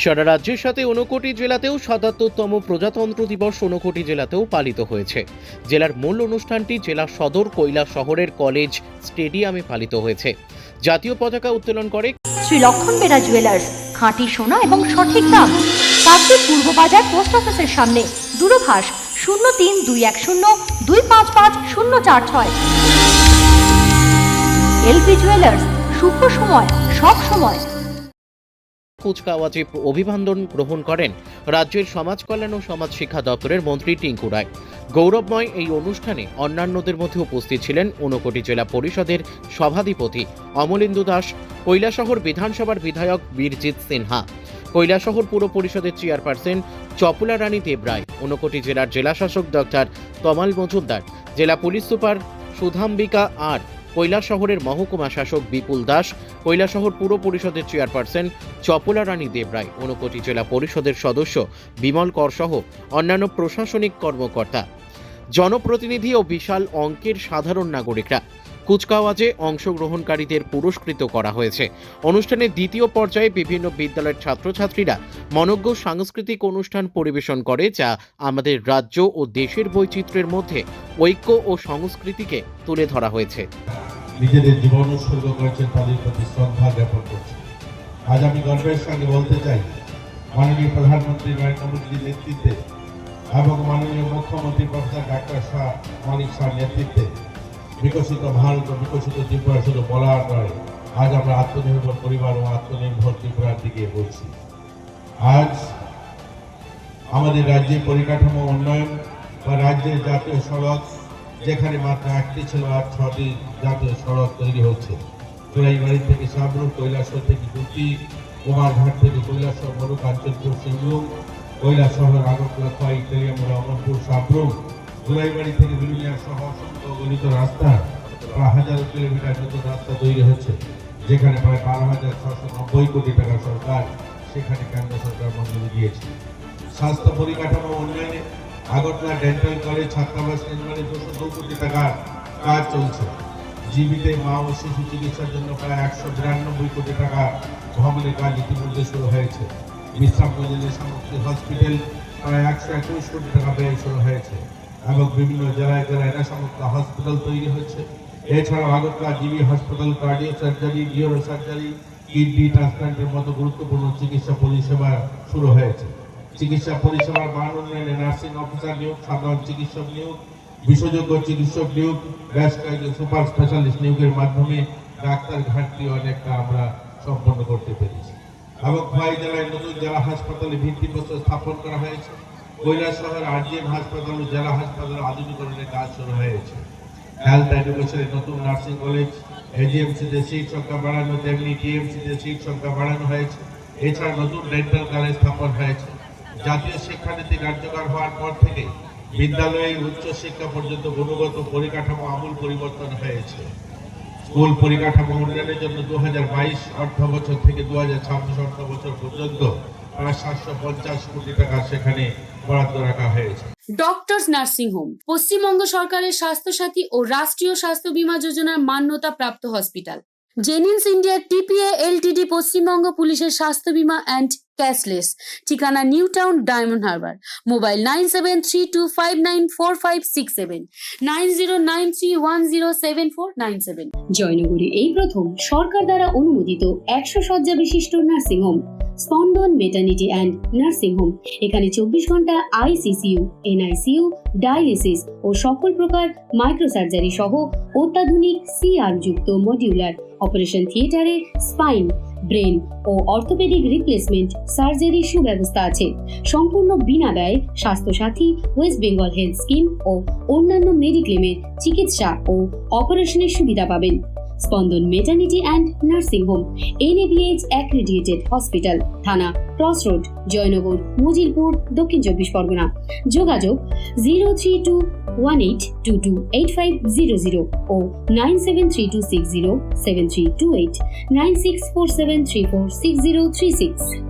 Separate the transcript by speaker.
Speaker 1: সারা রাজ্যের সাথে 59 জেলাতেও ৭৭তম প্রজাতন্ত্র দিবস 59 জেলাতেও পালিত হয়েছে। জেলার মূল অনুষ্ঠানটি জেলা সদর কৈলাসহরের কলেজ স্টেডিয়ামে পালিত হয়েছে। জাতীয় পতাকা উত্তোলন করে
Speaker 2: শ্রী লক্ষণ বেরা জুয়েলার্স, খাঁটি সোনা এবং সঠিক দাম। কাকদ্বীপ পূর্ব বাজার পোস্ট অফিসের সামনে, দূরভাষ 03-210-255-046। এলপি জুয়েলার্স, শুভ সময় সব সময়।
Speaker 1: কুচকাওয়াজে অভিবাদন গ্রহণ করেন রাজ্যের সমাজ কল্যাণ ও সমাজ শিক্ষা দপ্তরের মন্ত্রী টিঙ্কু রায়। গৌরবময় এই অনুষ্ঠানে অন্যান্যদের মধ্যে উপস্থিত ছিলেন 59 জেলা পরিষদের সভাধিপতি অমলেন্দু দাস, কৈলাসহর বিধানসভার বিধায়ক বীরজিৎ সিনহা, কৈলাসহর পুর পরিষদের চেয়ারপারসন চপলা রানী দেবরায়, 59 জেলার জেলাশাসক ডক্টর তমাল মজুমদার, জেলা পুলিশ সুপার সুধাম্বিকা আর, কৈলাসহরের মহকুমা শাসক বিপুল দাস, কৈলাসহর পুর পরিষদের চেয়ারপারসন চপলা রানী দেবরায়, 59 জেলা পরিষদের সদস্য বিমল কর সহ অন্যান্য প্রশাসনিক কর্মকর্তা, জনপ্রতিনিধি ও বিশাল অঙ্কের সাধারণ নাগরিকরা। কুচকাওয়াজে অংশগ্রহণকারীদের পুরস্কৃত করা হয়েছে। অনুষ্ঠানের দ্বিতীয় পর্যায়ে বিভিন্ন বিদ্যালয়ের ছাত্রছাত্রীরা মনোজ্ঞ সাংস্কৃতিক অনুষ্ঠান পরিবেশন করে, যা আমাদের রাজ্য ও দেশের বৈচিত্র্যের মধ্যে ঐক্য ও সংস্কৃতিকে তুলে ধরা হয়েছে।
Speaker 3: নিজেদের জীবন উৎসর্গ করেছেন, তাদের প্রতি শ্রদ্ধা জ্ঞাপন করছি। আজ আমি গর্বের সঙ্গে বলতে চাই, মাননীয় প্রধানমন্ত্রী নরেন্দ্র মোদীর নেতৃত্বে এবং মাননীয় মুখ্যমন্ত্রী প্রফেসর ডাক্তার শাহ মানিক শাহর নেতৃত্বে বিকশিত ভারত ও বিকশিত ত্রিপুরা শুধু বলার নয়, আজ আমরা আত্মনির্ভর পরিবার ও আত্মনির্ভর ত্রিপুরার দিকে বলছি। আজ আমাদের রাজ্যের পরিকাঠামো উন্নয়ন বা রাজ্যের জাতীয় সড়ক, যেখানে মাত্র একটি ছিল আর 6টি জাতীয় সড়ক তৈরি হচ্ছে। চুরাইবাড়ি থেকে সাবরুম, কৈলাসহর থেকে কুচি, কুমারঘাট থেকে কৈলাসহর, মরুকাঞ্চলপুর, সিংরুম, কৈলাসহর, আগরতলা, খোয়াই, তেলিয়ামুড়া, অমরপুর, সাবরুম, চুরাইবাড়ি থেকে বিলুনিয়া সহ অসংখ্য গলিত রাস্তা, প্রায় 1000 কিলোমিটার নতুন রাস্তা তৈরি হচ্ছে, যেখানে প্রায় 12,690 কোটি টাকা সরকার সেখানে কেন্দ্র সরকার মঞ্জুরি দিয়েছে। স্বাস্থ্য পরিকাঠামো উন্নয়নে আগরতলা ডেন্টাল কলেজ ছাত্রাবাস নির্মাণে 202 কোটি টাকার কাজ চলছে। জীবিতে মা ও শিশু চিকিৎসার জন্য প্রায় 192 কোটি টাকা ভবনের কাজ ইতিমধ্যে শুরু হয়েছে। বিশ্রামগঞ্জের সামগ্রী হসপিটাল প্রায় 121 কোটি টাকা ব্যয় শুরু হয়েছে এবং বিভিন্ন জেলায় জেলায় এনাসমুক্ত হসপিটাল তৈরি হচ্ছে। এছাড়াও আগরতলা জিবি হাসপাতাল cardio surgery, neuro surgery, kidney ট্রান্সপ্লান্টের মতো গুরুত্বপূর্ণ চিকিৎসা পরিষেবা শুরু হয়েছে। চিকিৎসা পরিষেবার মান উন্নয়নে নার্সিং অফিসার নিয়োগ, সাধারণ চিকিৎসক নিয়োগ, বিশেষজ্ঞ চিকিৎসক নিয়োগ, বেশ কয়েকজন সুপার স্পেশালিস্ট নিয়োগের মাধ্যমে ডাক্তার ঘাটতি অনেকটা আমরা সম্পন্ন করতে পেরেছি। এবং খোয়াই জেলায় নতুন জেলা হাসপাতালে ভিত্তিপ্রস্তর স্থাপন করা হয়েছে। কৈলাসহর আরজিএম হাসপাতাল ও জেলা হাসপাতাল আধুনিকরণের কাজ শুরু হয়েছে। হেলথ এডুকেশনের নতুন নার্সিং কলেজ, এজিএমসিতে সিট সংখ্যা বাড়ানো, তেমনি টিএমসিতে সিট সংখ্যা বাড়ানো হয়েছে। এছাড়া নতুন ডেন্টাল কলেজ স্থাপন হয়েছে। জাতীয় শিক্ষানীতি কার্যকর হওয়ার পর থেকে বিদ্যালয়ে উচ্চ শিক্ষা পর্যন্ত গুণগত পরিকাঠামো আমূল পরিবর্তন হয়েছে। স্কুল পরিকাঠামো উন্নয়নের জন্য 2022 অর্থ বছর থেকে 2026 অর্থ বছর পর্যন্ত প্রায় 750 কোটি টাকা সেখানে বরাদ্দ রাখা হয়েছে।
Speaker 4: ডক্টরস নার্সিং হোম পশ্চিমবঙ্গ সরকারের স্বাস্থ্যসাথী ও রাষ্ট্রীয় স্বাস্থ্য বীমা যোজনার মান্যতা প্রাপ্ত hospital. Genins India TPA Ltd Paschimbanga পুলিশের স্বাস্থ্য বীমা অ্যান্ড ক্যাশলেস। ঠিকানা new town, diamond Harbour. Mobile 9732594567, 9093107497। জয়নগরে এই প্রথম সরকার দ্বারা অনুমোদিত 100 শয্যা বিশিষ্ট নার্সিং হোম স্পন্দন মেটার্নিটি অ্যান্ড নার্সিং হোম। এখানে 24 ঘন্টা আইসিসিইউ, এনআইসিইউ, ডায়ালিসিস ও সকল প্রকার মাইক্রোসার্জারি সহ অত্যাধুনিক সিআর যুক্ত মডিউলার অপারেশন থিয়েটারে স্পাইন, ব্রেন ও অর্থোপেডিক রিপ্লেসমেন্ট সার্জারি সুব্যবস্থা আছে। সম্পূর্ণ বিনা ব্যয় Swasthyasathi, West Bengal health scheme ও অন্যান্য মেডিক্লেমের চিকিৎসা ও অপারেশনের সুবিধা পাবেন। Spandan maternity and nursing home, NABH accredited hospital, Thana cross road, Joynagar, Majilpur, দক্ষিণ 24 পরগনা। যোগাযোগ 0321822850 ও 9732607328, 9647346036।